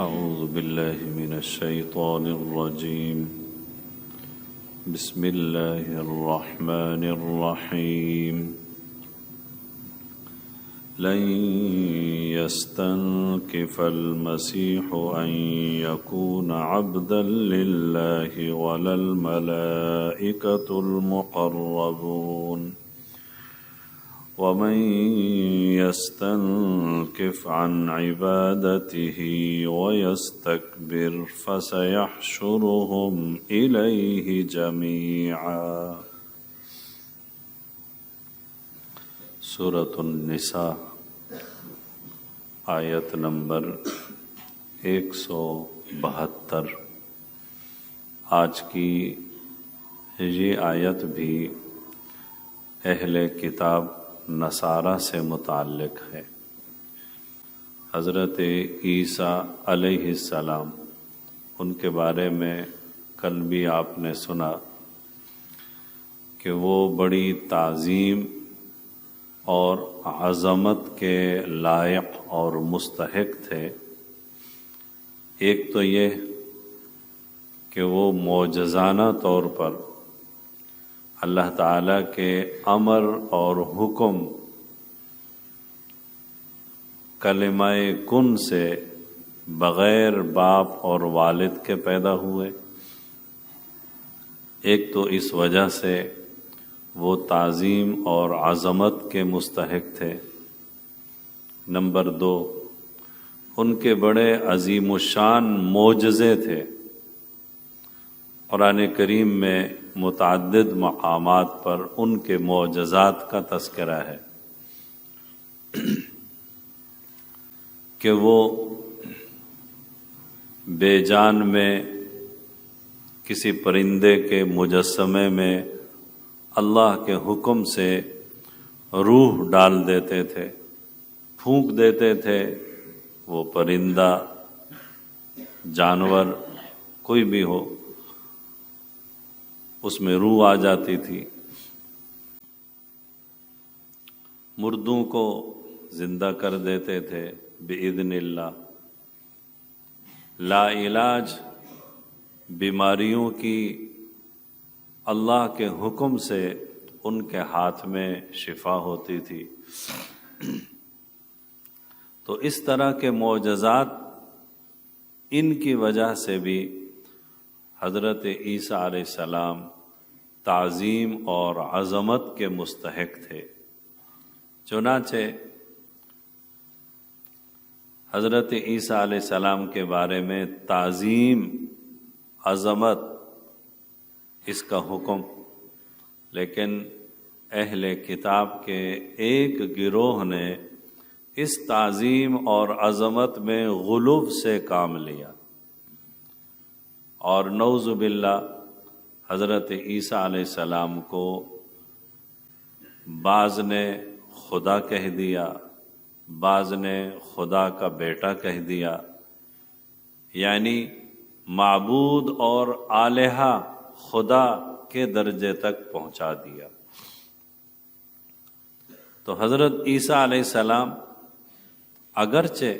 أعوذ بالله من الشيطان الرجيم. بسم الله الرحمن الرحيم. لن يستنكف المسيح أن يكون عبدا لله ولا الملائكة المقربون ومن يستنكف عن عبادته ويستكبر فسيحشرهم إليه جميعا. سورة النساء آیت نمبر 172. آج کی یہ آیت بھی اہل کتاب نصارہ سے متعلق ہے. حضرت عیسیٰ علیہ السلام، ان کے بارے میں کل بھی آپ نے سنا کہ وہ بڑی تعظیم اور عظمت کے لائق اور مستحق تھے. ایک تو یہ کہ وہ معجزانہ طور پر اللہ تعالیٰ کے امر اور حکم کلمہ کن سے بغیر باپ اور والد کے پیدا ہوئے. ایک تو اس وجہ سے وہ تعظیم اور عظمت کے مستحق تھے. نمبر 2، ان کے بڑے عظیم الشان معجزے تھے. قرآن کریم میں متعدد مقامات پر ان کے معجزات کا تذکرہ ہے کہ وہ بے جان میں کسی پرندے کے مجسمے میں اللہ کے حکم سے روح ڈال دیتے تھے، پھونک دیتے تھے. وہ پرندہ، جانور کوئی بھی ہو، اس میں روح آ جاتی تھی. مردوں کو زندہ کر دیتے تھے بإذن اللہ. لا علاج بیماریوں کی اللہ کے حکم سے ان کے ہاتھ میں شفا ہوتی تھی. تو اس طرح کے معجزات، ان کی وجہ سے بھی حضرت عیسیٰ علیہ السلام تعظیم اور عظمت کے مستحق تھے. چنانچہ حضرت عیسیٰ علیہ السلام کے بارے میں تعظیم، عظمت، اس کا حکم، لیکن اہل کتاب کے ایک گروہ نے اس تعظیم اور عظمت میں غلو سے کام لیا، اور نعوذ باللہ حضرت عیسیٰ علیہ السلام کو بعض نے خدا کہہ دیا، بعض نے خدا کا بیٹا کہہ دیا، یعنی معبود اور الہہ خدا کے درجے تک پہنچا دیا. تو حضرت عیسیٰ علیہ السلام اگرچہ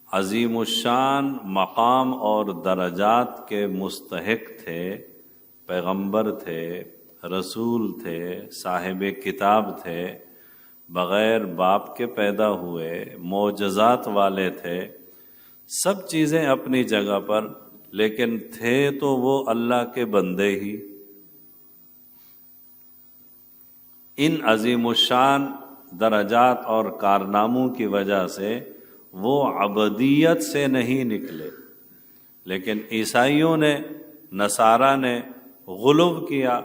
عظیم الشان مقام اور درجات کے مستحق تھے، پیغمبر تھے، رسول تھے، صاحب کتاب تھے، بغیر باپ کے پیدا ہوئے، معجزات والے تھے، سب چیزیں اپنی جگہ پر، لیکن تھے تو وہ اللہ کے بندے ہی. ان عظیم الشان درجات اور کارناموں کی وجہ سے وہ عبدیت سے نہیں نکلے، لیکن عیسائیوں نے، نصارہ نے غلو کیا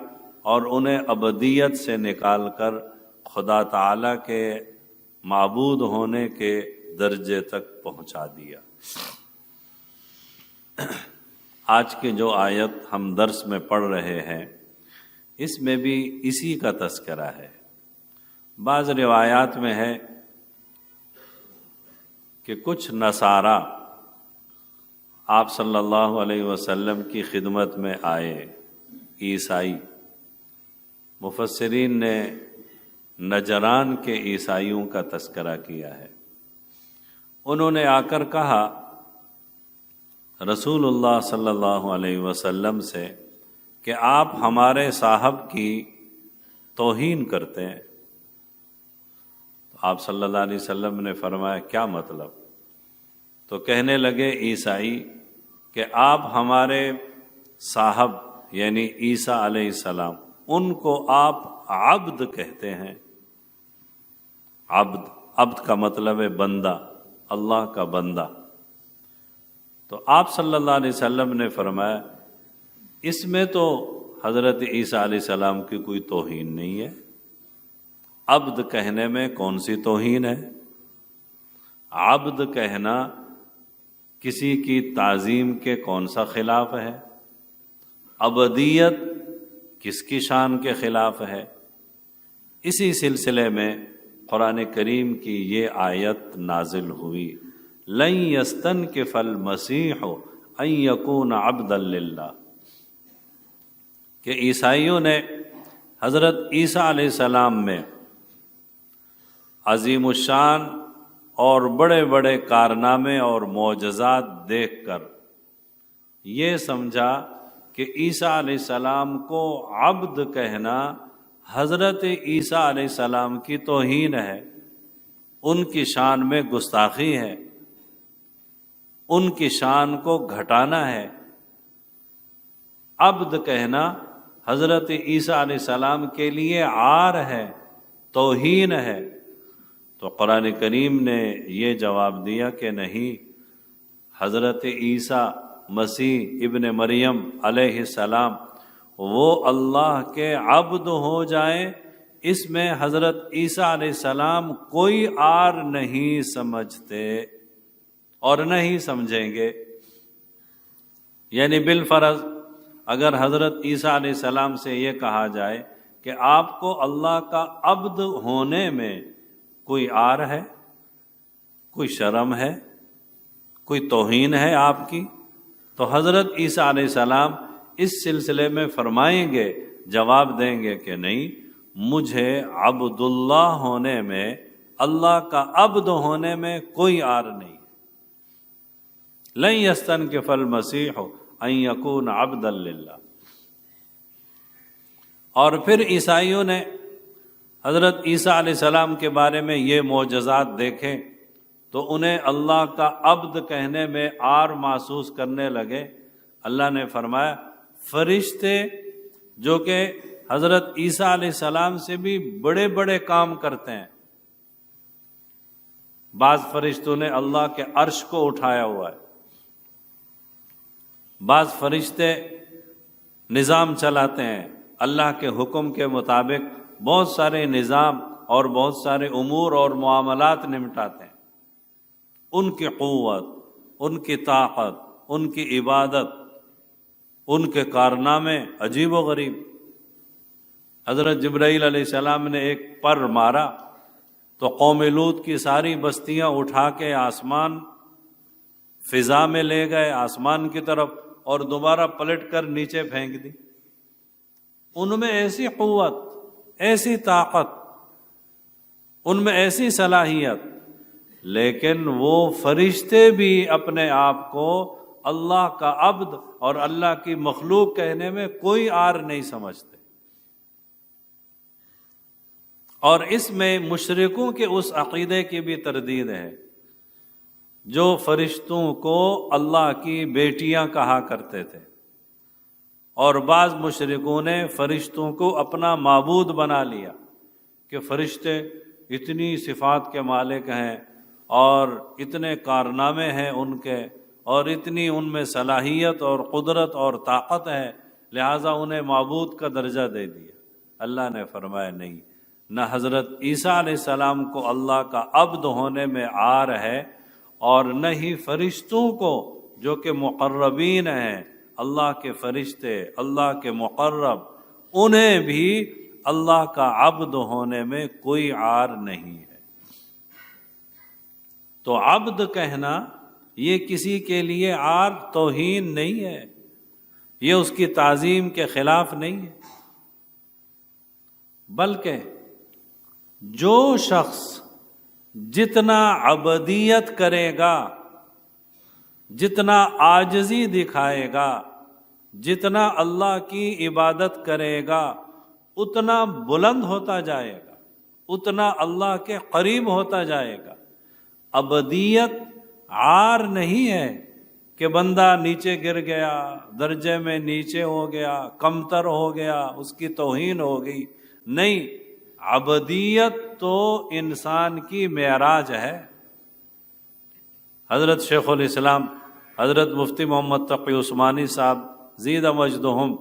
اور انہیں عبدیت سے نکال کر خدا تعالیٰ کے معبود ہونے کے درجے تک پہنچا دیا. آج کی جو آیت ہم درس میں پڑھ رہے ہیں، اس میں بھی اسی کا تذکرہ ہے. بعض روایات میں ہے کہ کچھ نصارہ آپ صلی اللہ علیہ وسلم کی خدمت میں آئے، عیسائی. مفسرین نے نجران کے عیسائیوں کا تذکرہ کیا ہے. انہوں نے آ کر کہا رسول اللہ صلی اللہ علیہ وسلم سے کہ آپ ہمارے صاحب کی توہین کرتے ہیں، تو آپ صلی اللہ علیہ وسلم نے فرمایا کیا مطلب؟ تو کہنے لگے عیسائی کہ آپ ہمارے صاحب یعنی عیسیٰ علیہ السلام ان کو آپ عبد کہتے ہیں۔ عبد کا مطلب ہے بندہ، اللہ کا بندہ۔ تو آپ صلی اللہ علیہ وسلم نے فرمایا اس میں تو حضرت عیسیٰ علیہ السلام کی کوئی توہین نہیں ہے، عبد کہنے میں کون سی توہین ہے؟ عبد کہنا کسی کی تعظیم کے کون سا خلاف ہے؟ عبدیت کس کی شان کے خلاف ہے؟ اسی سلسلے میں قرآن کریم کی یہ آیت نازل ہوئی، لن یستنکف المسیح ان یکون عبدا للہ، کہ عیسائیوں نے حضرت عیسیٰ علیہ السلام میں عظیم الشان اور بڑے بڑے کارنامے اور معجزات دیکھ کر یہ سمجھا کہ عیسیٰ علیہ السلام کو عبد کہنا حضرت عیسیٰ علیہ السلام کی توہین ہے، ان کی شان میں گستاخی ہے، ان کی شان کو گھٹانا ہے۔ عبد کہنا حضرت عیسیٰ علیہ السلام کے لیے عار ہے، توہین ہے۔ تو قرآن کریم نے یہ جواب دیا کہ نہیں، حضرت عیسیٰ مسیح ابن مریم علیہ السلام وہ اللہ کے عبد ہو جائیں، اس میں حضرت عیسیٰ علیہ السلام کوئی عار نہیں سمجھتے اور نہیں سمجھیں گے۔ یعنی بالفرض اگر حضرت عیسیٰ علیہ السلام سے یہ کہا جائے کہ آپ کو اللہ کا عبد ہونے میں کوئی عار ہے، کوئی شرم ہے، کوئی توہین ہے آپ کی، تو حضرت عیسیٰ علیہ السلام اس سلسلے میں فرمائیں گے، جواب دیں گے کہ نہیں، مجھے عبد اللہ ہونے میں، اللہ کا عبد ہونے میں کوئی عار نہیں۔ لن یستنکف المسیح ان یکون عبدا للہ۔ اور پھر عیسائیوں نے حضرت عیسیٰ علیہ السلام کے بارے میں یہ معجزات دیکھیں تو انہیں اللہ کا عبد کہنے میں عار محسوس کرنے لگے۔ اللہ نے فرمایا فرشتے جو کہ حضرت عیسیٰ علیہ السلام سے بھی بڑے بڑے کام کرتے ہیں، بعض فرشتوں نے اللہ کے عرش کو اٹھایا ہوا ہے، بعض فرشتے نظام چلاتے ہیں، اللہ کے حکم کے مطابق بہت سارے نظام اور بہت سارے امور اور معاملات نمٹاتے ہیں۔ ان کی قوت، ان کی طاقت، ان کی عبادت، ان کے کارنامے عجیب و غریب۔ حضرت جبرائیل علیہ السلام نے ایک پر مارا تو قوم لوط کی ساری بستیاں اٹھا کے آسمان فضا میں لے گئے، آسمان کی طرف، اور دوبارہ پلٹ کر نیچے پھینک دی۔ ان میں ایسی قوت، ایسی طاقت، ان میں ایسی صلاحیت، لیکن وہ فرشتے بھی اپنے آپ کو اللہ کا عبد اور اللہ کی مخلوق کہنے میں کوئی عار نہیں سمجھتے۔ اور اس میں مشرکوں کے اس عقیدے کی بھی تردید ہے جو فرشتوں کو اللہ کی بیٹیاں کہا کرتے تھے، اور بعض مشرکوں نے فرشتوں کو اپنا معبود بنا لیا کہ فرشتے اتنی صفات کے مالک ہیں اور اتنے کارنامے ہیں ان کے، اور اتنی ان میں صلاحیت اور قدرت اور طاقت ہے، لہٰذا انہیں معبود کا درجہ دے دیا۔ اللہ نے فرمایا نہیں، نہ حضرت عیسیٰ علیہ السلام کو اللہ کا عبد ہونے میں عار ہے، اور نہ ہی فرشتوں کو جو کہ مقربین ہیں، اللہ کے فرشتے، اللہ کے مقرب، انہیں بھی اللہ کا عبد ہونے میں کوئی عار نہیں ہے۔ تو عبد کہنا یہ کسی کے لیے عار، توہین نہیں ہے، یہ اس کی تعظیم کے خلاف نہیں ہے، بلکہ جو شخص جتنا عبدیت کرے گا جتنا عاجزی دکھائے گا، جتنا اللہ کی عبادت کرے گا، اتنا بلند ہوتا جائے گا، اتنا اللہ کے قریب ہوتا جائے گا۔ ابدیت عار نہیں ہے کہ بندہ نیچے گر گیا، درجے میں نیچے ہو گیا، کمتر ہو گیا، اس کی توہین ہو گئی، نہیں، ابدیت تو انسان کی معراج ہے۔ حضرت شیخ الاسلام حضرت مفتی محمد تقی عثمانی صاحب زید مجدہم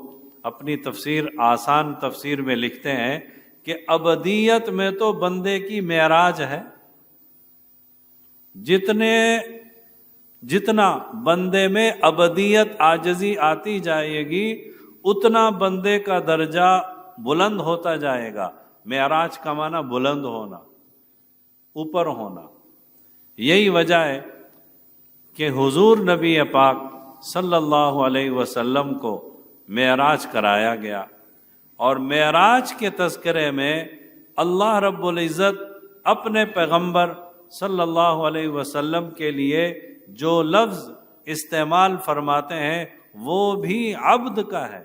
اپنی تفسیر آسان تفسیر میں لکھتے ہیں کہ ابدیت میں تو بندے کی معراج ہے۔ جتنا بندے میں ابدیت عاجزی آتی جائے گی، اتنا بندے کا درجہ بلند ہوتا جائے گا۔ معراج کا معنی بلند ہونا، اوپر ہونا۔ یہی وجہ ہے کہ حضور نبی پاک صلی اللہ علیہ وسلم کو معراج کرایا گیا، اور معراج کے تذکرے میں اللہ رب العزت اپنے پیغمبر صلی اللہ علیہ وسلم کے لیے جو لفظ استعمال فرماتے ہیں وہ بھی عبد کا ہے۔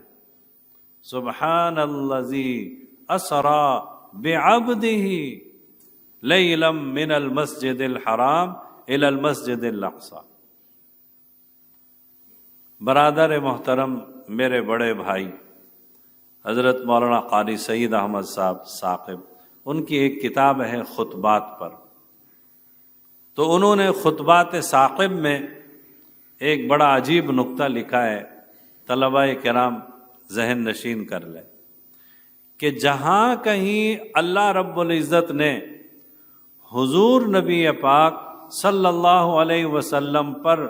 سبحان الذی اسری بعبدہ لیلا من المسجد الحرام الی المسجد الاقصی۔ برادر محترم، میرے بڑے بھائی حضرت مولانا قاری سید احمد صاحب ثاقب، ان کی ایک کتاب ہے خطبات پر، تو انہوں نے خطبات ثاقب میں ایک بڑا عجیب نکتہ لکھا ہے، طلباء کرام ذہن نشین کر لیں، کہ جہاں کہیں اللہ رب العزت نے حضور نبی پاک صلی اللہ علیہ وسلم پر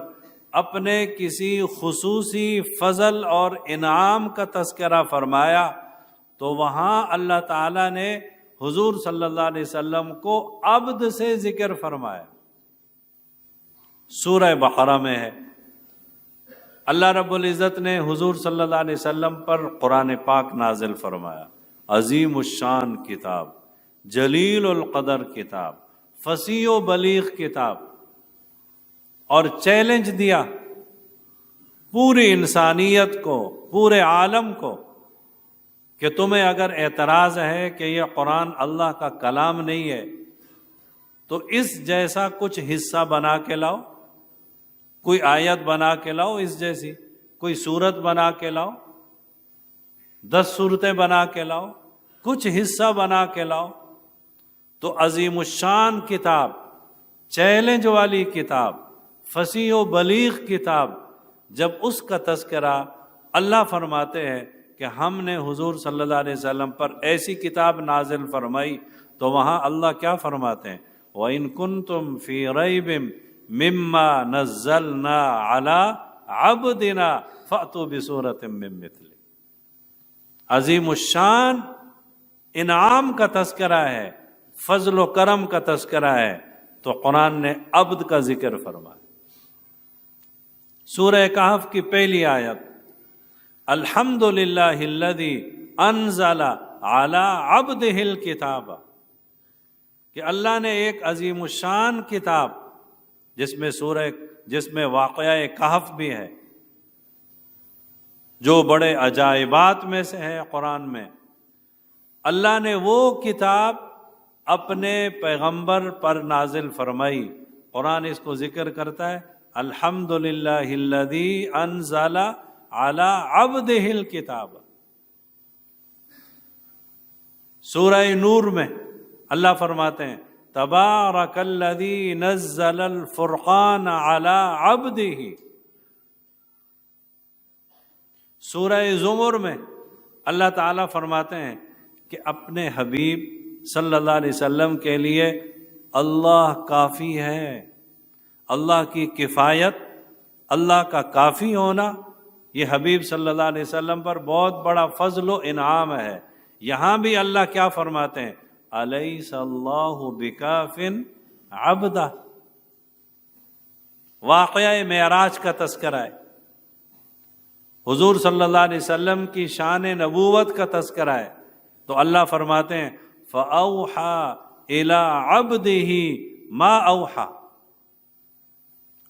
اپنے کسی خصوصی فضل اور انعام کا تذکرہ فرمایا، تو وہاں اللہ تعالیٰ نے حضور صلی اللہ علیہ وسلم کو عبد سے ذکر فرمایا۔ سورہ بقرہ میں ہے، اللہ رب العزت نے حضور صلی اللہ علیہ وسلم پر قرآن پاک نازل فرمایا، عظیم الشان کتاب، جلیل القدر کتاب، فصیح و بلیغ کتاب، اور چیلنج دیا پوری انسانیت کو، پورے عالم کو، کہ تمہیں اگر اعتراض ہے کہ یہ قرآن اللہ کا کلام نہیں ہے تو اس جیسا کچھ حصہ بنا کے لاؤ، کوئی آیت بنا کے لاؤ، اس جیسی کوئی سورت بنا کے لاؤ، 10 سورتیں بنا کے لاؤ، کچھ حصہ بنا کے لاؤ۔ تو عظیم الشان کتاب، چیلنج والی کتاب، فصیح و بلیغ کتاب، جب اس کا تذکرہ اللہ فرماتے ہیں کہ ہم نے حضور صلی اللہ علیہ وسلم پر ایسی کتاب نازل فرمائی، تو وہاں اللہ کیا فرماتے ہیں؟ وَإِن كُنتُمْ فِي رَيْبٍ مِّمَّا نَزَّلْنَا عَلَىٰ عَبْدِنَا فَأْتُوا بِسُورَةٍ مِّن مِّثْلِهِ۔ عظیم الشان انعام کا تذکرہ ہے، فضل و کرم کا تذکرہ ہے، تو قرآن نے عبد کا ذکر فرمایا۔ سورہ کہف کی پہلی آیت، الحمدللہ الذی انزل علی عبدہ الکتاب، کہ اللہ نے ایک عظیم الشان کتاب، جس میں واقعہ کہف بھی ہے، جو بڑے عجائبات میں سے ہے قرآن میں، اللہ نے وہ کتاب اپنے پیغمبر پر نازل فرمائی۔ قرآن اس کو ذکر کرتا ہے، الحمدللہ الذی انزل علی عبدہ الکتاب۔ سورہ نور میں اللہ فرماتے ہیں، تبارک الذی نزل الفرقان علی عبدہ۔ سورہ زمر میں اللہ تعالیٰ فرماتے ہیں کہ اپنے حبیب صلی اللہ علیہ وسلم کے لیے اللہ کافی ہے۔ اللہ کی کفایت، اللہ کا کافی ہونا، یہ حبیب صلی اللہ علیہ وسلم پر بہت بڑا فضل و انعام ہے۔ یہاں بھی اللہ کیا فرماتے ہیں؟ الیس اللہ بکاف عبدہ۔ واقعہ معراج کا تذکرہ ہے، حضور صلی اللہ علیہ وسلم کی شان نبوت کا تذکرہ ہے، تو اللہ فرماتے ہیں فَأَوْحَى إِلَىٰ عَبْدِهِ مَا أَوْحَى۔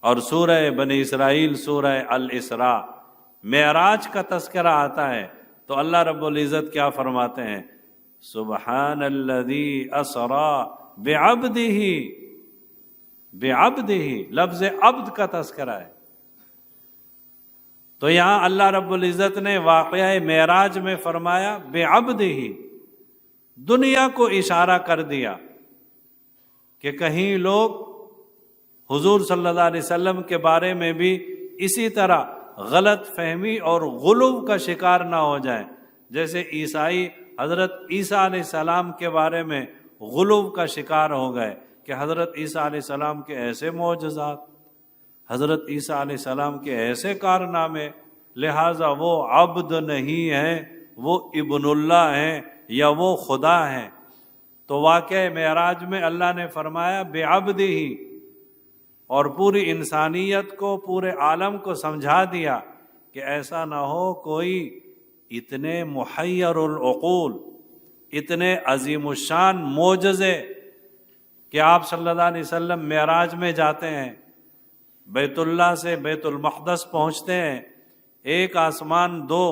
اور سورہ بنی اسرائیل سورہ الاسراء معراج کا تذکرہ آتا ہے تو اللہ رب العزت کیا فرماتے ہیں؟ سبحان الذی اسرا بعبدہ، بعبدہ لفظ عبد کا تذکرہ ہے۔ تو یہاں اللہ رب العزت نے واقعہ معراج میں فرمایا بعبدہ، دنیا کو اشارہ کر دیا کہ کہیں لوگ حضور صلی اللہ علیہ وسلم کے بارے میں بھی اسی طرح غلط فہمی اور غلو کا شکار نہ ہو جائیں، جیسے عیسائی حضرت عیسیٰ علیہ السلام کے بارے میں غلو کا شکار ہو گئے کہ حضرت عیسیٰ علیہ السلام کے ایسے معجزات، حضرت عیسیٰ علیہ السلام کے ایسے کارنامے، لہٰذا وہ عبد نہیں ہیں، وہ ابن اللہ ہیں یا وہ خدا ہیں۔ تو واقعہ معراج میں اللہ نے فرمایا بعبدہ، اور پوری انسانیت کو، پورے عالم کو سمجھا دیا کہ ایسا نہ ہو کوئی اتنے محیر العقول، اتنے عظیم الشان معجزے کہ آپ صلی اللہ علیہ وسلم معراج میں جاتے ہیں، بیت اللہ سے بیت المقدس پہنچتے ہیں، ایک آسمان، دو،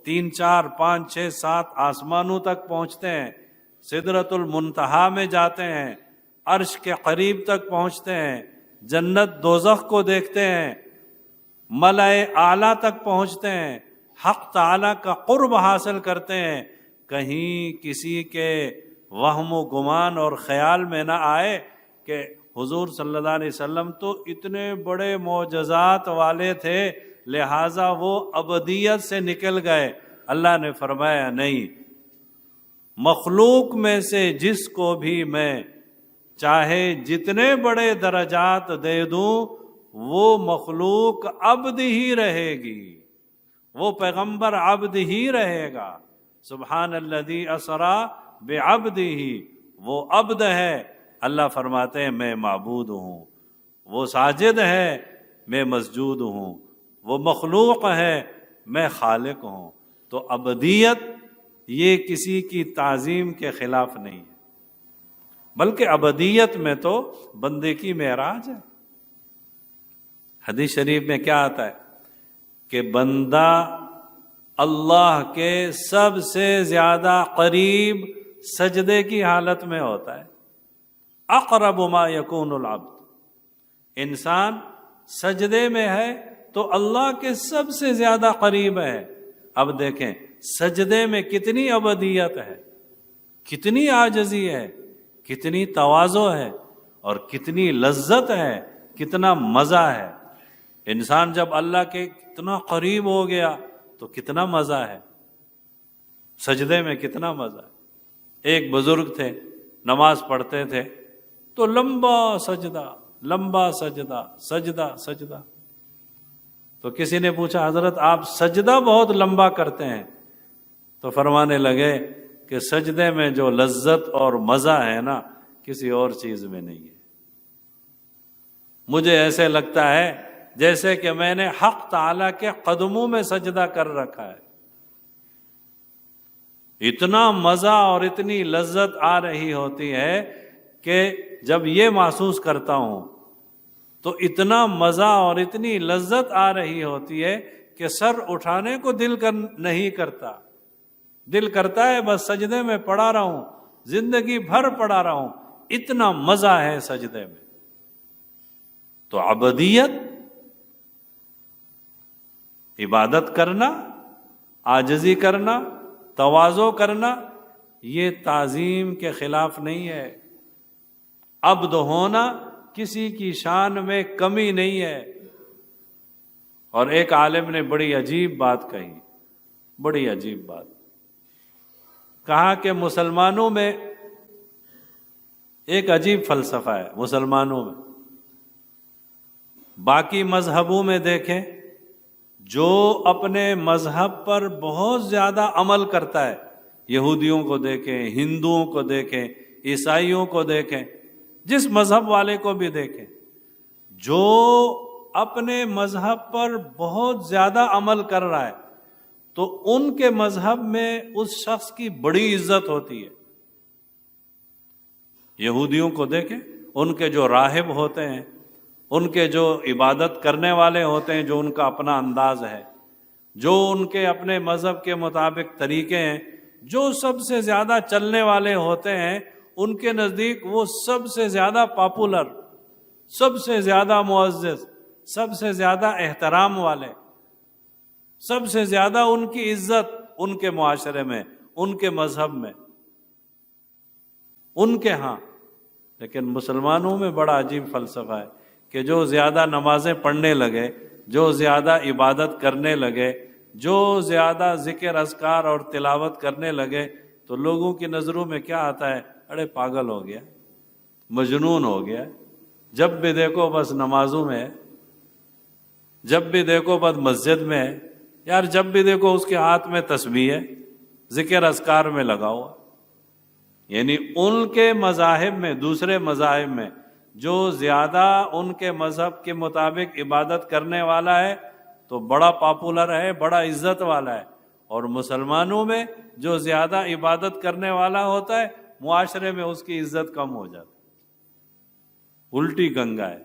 تین، چار، پانچ، چھ، سات آسمانوں تک پہنچتے ہیں، سدرۃ المنتہا میں جاتے ہیں، عرش کے قریب تک پہنچتے ہیں، جنت دوزخ کو دیکھتے ہیں، ملائے اعلیٰ تک پہنچتے ہیں، حق تعالیٰ کا قرب حاصل کرتے ہیں۔ کہیں کسی کے وہم و گمان اور خیال میں نہ آئے کہ حضور صلی اللہ علیہ وسلم تو اتنے بڑے معجزات والے تھے لہٰذا وہ ابدیت سے نکل گئے۔ اللہ نے فرمایا نہیں، مخلوق میں سے جس کو بھی میں چاہے جتنے بڑے درجات دے دوں وہ مخلوق عبد ہی رہے گی، وہ پیغمبر عبد ہی رہے گا۔ سبحان الذی اسرا بعبدہ، وہ عبد ہے، اللہ فرماتے ہیں میں معبود ہوں، وہ ساجد ہے میں مسجود ہوں، وہ مخلوق ہے میں خالق ہوں۔ تو عبدیت یہ کسی کی تعظیم کے خلاف نہیں ہے، بلکہ عبدیت میں تو بندے کی معراج ہے۔ حدیث شریف میں کیا آتا ہے کہ بندہ اللہ کے سب سے زیادہ قریب سجدے کی حالت میں ہوتا ہے۔ اقرب ما یکون العبد، انسان سجدے میں ہے تو اللہ کے سب سے زیادہ قریب ہے۔ اب دیکھیں سجدے میں کتنی عبدیت ہے، کتنی عاجزی ہے، کتنی تواضع ہے اور کتنی لذت ہے، کتنا مزہ ہے۔ انسان جب اللہ کے کتنا قریب ہو گیا تو کتنا مزہ ہے، سجدے میں کتنا مزہ ہے۔ ایک بزرگ تھے، نماز پڑھتے تھے تو لمبا سجدہ، لمبا سجدہ، سجدہ سجدہ۔ تو کسی نے پوچھا حضرت آپ سجدہ بہت لمبا کرتے ہیں، تو فرمانے لگے کہ سجدے میں جو لذت اور مزہ ہے نا کسی اور چیز میں نہیں ہے۔ مجھے ایسے لگتا ہے جیسے کہ میں نے حق تعالیٰ کے قدموں میں سجدہ کر رکھا ہے، اتنا مزہ اور اتنی لذت آ رہی ہوتی ہے کہ جب یہ محسوس کرتا ہوں تو اتنا مزہ اور اتنی لذت آ رہی ہوتی ہے کہ سر اٹھانے کو دل نہیں کرتا، دل کرتا ہے بس سجدے میں پڑا رہوں، زندگی بھر پڑا رہوں، اتنا مزہ ہے سجدے میں۔ تو عبدیت، عبادت کرنا، عاجزی کرنا، تواضع کرنا، یہ تعظیم کے خلاف نہیں ہے۔ عبد ہونا کسی کی شان میں کمی نہیں ہے۔ اور ایک عالم نے بڑی عجیب بات کہی، بڑی عجیب بات کہا کہ مسلمانوں میں ایک عجیب فلسفہ ہے، مسلمانوں میں، باقی مذہبوں میں دیکھیں جو اپنے مذہب پر بہت زیادہ عمل کرتا ہے، یہودیوں کو دیکھیں، ہندوؤں کو دیکھیں، عیسائیوں کو دیکھیں، جس مذہب والے کو بھی دیکھیں، جو اپنے مذہب پر بہت زیادہ عمل کر رہا ہے تو ان کے مذہب میں اس شخص کی بڑی عزت ہوتی ہے۔ یہودیوں کو دیکھیں، ان کے جو راہب ہوتے ہیں ان کے جو عبادت کرنے والے ہوتے ہیں، جو ان کا اپنا انداز ہے، جو ان کے اپنے مذہب کے مطابق طریقے ہیں، جو سب سے زیادہ چلنے والے ہوتے ہیں، ان کے نزدیک وہ سب سے زیادہ پاپولر، سب سے زیادہ معزز، سب سے زیادہ احترام والے، سب سے زیادہ ان کی عزت ان کے معاشرے میں، ان کے مذہب میں، ان کے ہاں۔ لیکن مسلمانوں میں بڑا عجیب فلسفہ ہے کہ جو زیادہ نمازیں پڑھنے لگے، جو زیادہ عبادت کرنے لگے، جو زیادہ ذکر اذکار اور تلاوت کرنے لگے، تو لوگوں کی نظروں میں کیا آتا ہے؟ ارے پاگل ہو گیا، مجنون ہو گیا، جب بھی دیکھو بس نمازوں میں ہے، جب بھی دیکھو بس مسجد میں ہے، یار جب بھی دیکھو اس کے ہاتھ میں تسبیح ہے، ذکر اذکار میں لگا ہوا۔ یعنی ان کے مذاہب میں، دوسرے مذاہب میں جو زیادہ ان کے مذہب کے مطابق عبادت کرنے والا ہے تو بڑا پاپولر ہے، بڑا عزت والا ہے، اور مسلمانوں میں جو زیادہ عبادت کرنے والا ہوتا ہے، معاشرے میں اس کی عزت کم ہو جاتی۔ الٹی گنگا ہے،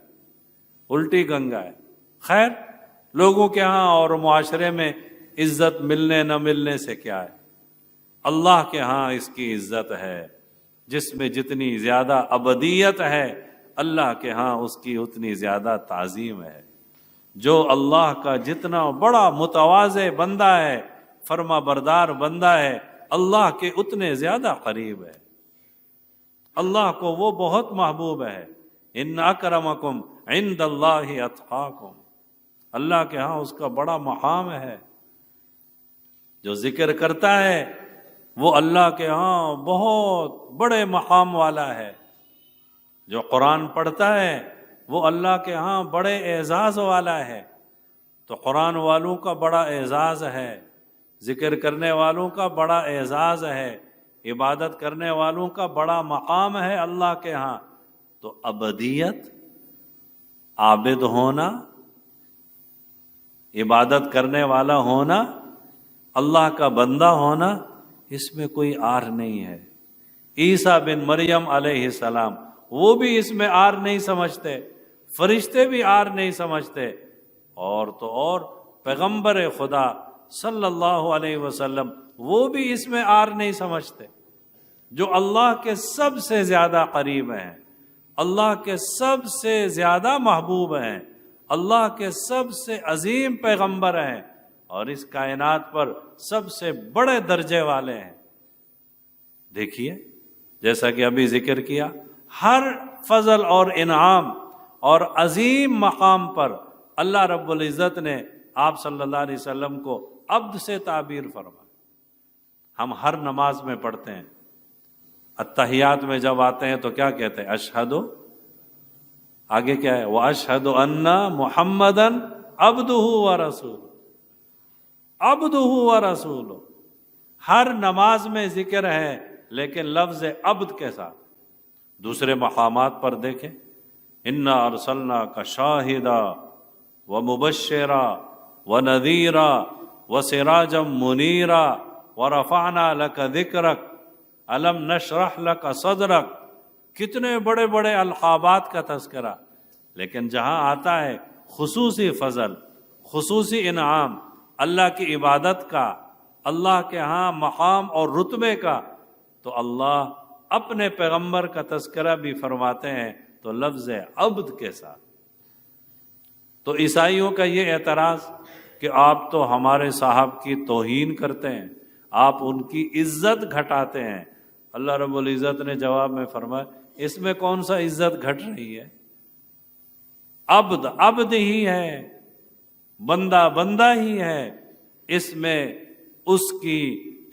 الٹی گنگا ہے۔ خیر، لوگوں کے ہاں اور معاشرے میں عزت ملنے نہ ملنے سے کیا ہے؟ اللہ کے ہاں اس کی عزت ہے، جس میں جتنی زیادہ ابدیت ہے، اللہ کے ہاں اس کی اتنی زیادہ تعظیم ہے۔ جو اللہ کا جتنا بڑا متواضع بندہ ہے، فرما بردار بندہ ہے، اللہ کے اتنے زیادہ قریب ہے، اللہ کو وہ بہت محبوب ہے۔ ان اکرمکم عند اللہ اتقاکم، اللہ کے ہاں اس کا بڑا مقام ہے۔ جو ذکر کرتا ہے وہ اللہ کے ہاں بہت بڑے مقام والا ہے، جو قرآن پڑھتا ہے وہ اللہ کے ہاں بڑے اعزاز والا ہے۔ تو قرآن والوں کا بڑا اعزاز ہے، ذکر کرنے والوں کا بڑا اعزاز ہے، عبادت کرنے والوں کا بڑا مقام ہے اللہ کے ہاں۔ تو ابدیت، عابد ہونا، عبادت کرنے والا ہونا، اللہ کا بندہ ہونا، اس میں کوئی آر نہیں ہے۔ عیسیٰ بن مریم علیہ السلام وہ بھی اس میں آر نہیں سمجھتے، فرشتے بھی آر نہیں سمجھتے، اور تو اور پیغمبر خدا صلی اللہ علیہ وسلم وہ بھی اس میں آر نہیں سمجھتے، جو اللہ کے سب سے زیادہ قریب ہیں، اللہ کے سب سے زیادہ محبوب ہیں، اللہ کے سب سے عظیم پیغمبر ہیں، اور اس کائنات پر سب سے بڑے درجے والے ہیں۔ دیکھیے، جیسا کہ ابھی ذکر کیا، ہر فضل اور انعام اور عظیم مقام پر اللہ رب العزت نے آپ صلی اللہ علیہ وسلم کو عبد سے تعبیر فرمایا۔ ہم ہر نماز میں پڑھتے ہیں، اتحیات میں جب آتے ہیں تو کیا کہتے ہیں؟ اشہد، آگے کیا ہے؟ واشہد ان محمدًا عبدہ ورسولہ، عبدہ ورسولہ۔ ہر نماز میں ذکر ہے لیکن لفظ عبد کے ساتھ۔ دوسرے مقامات پر دیکھیں، انا ارسلناک شاہدا ومبشرا ونذیرا وسراجا منیرا ورفعنا لک ذکرک الم نشرح لک صدرک۔ کتنے بڑے بڑے القابات کا تذکرہ، لیکن جہاں آتا ہے خصوصی فضل، خصوصی انعام، اللہ کی عبادت کا، اللہ کے ہاں مقام اور رتبے کا، تو اللہ اپنے پیغمبر کا تذکرہ بھی فرماتے ہیں تو لفظ عبد کے ساتھ۔ تو عیسائیوں کا یہ اعتراض کہ آپ تو ہمارے صاحب کی توہین کرتے ہیں، آپ ان کی عزت گھٹاتے ہیں۔ اللہ رب العزت نے جواب میں فرمایا، اس میں کون سا عزت گھٹ رہی ہے؟ عبد عبد ہی ہے، بندہ بندہ ہی ہے، اس میں اس کی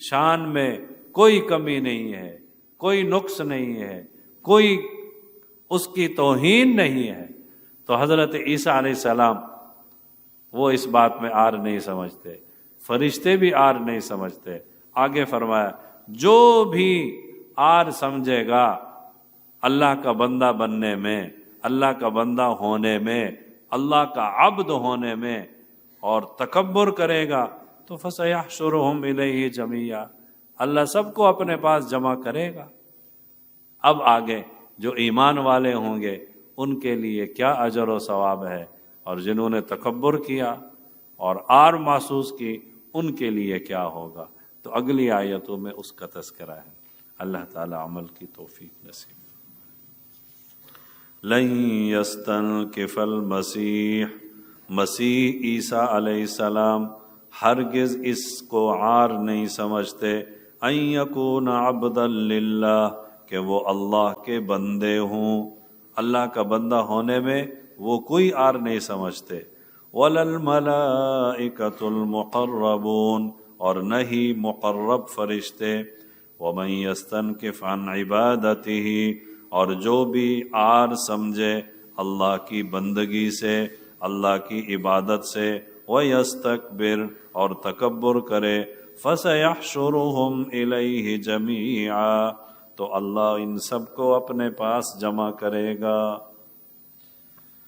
شان میں کوئی کمی نہیں ہے، کوئی نقص نہیں ہے، کوئی اس کی توہین نہیں ہے۔ تو حضرت عیسیٰ علیہ السلام وہ اس بات میں آر نہیں سمجھتے، فرشتے بھی آر نہیں سمجھتے۔ آگے فرمایا، جو بھی آر سمجھے گا اللہ کا بندہ بننے میں، اللہ کا بندہ ہونے میں، اللہ کا عبد ہونے میں، اور تکبر کرے گا تو فَسَيَحْشُرُهُمْ إِلَيْهِ جَمِيعًا، اللہ سب کو اپنے پاس جمع کرے گا۔ اب آگے جو ایمان والے ہوں گے ان کے لیے کیا اجر و ثواب ہے، اور جنہوں نے تکبر کیا اور آر محسوس کی ان کے لیے کیا ہوگا۔ تو اگلی آیتوں میں اس کا تذکرہ ہے۔ اللہ تعالی عمل کی توفیق نصیب۔ لن یستنکف المسیح، مسیح عیسیٰ علیہ السلام ہرگز اس کو عار نہیں سمجھتے، ان یکون عبدا للہ، کہ وہ اللہ کے بندے ہوں، اللہ کا بندہ ہونے میں وہ کوئی عار نہیں سمجھتے۔ ولا الملائکۃ المقربون، اور نہ ہی مقرب فرشتے۔ ومن یستنکف عن عبادتہ، اور جو بھی عار سمجھے اللہ کی بندگی سے، اللہ کی عبادت سے، ویستکبر، اور تکبر کرے، فسیحشرہم الیہ جمیعا، تو اللہ ان سب کو اپنے پاس جمع کرے گا۔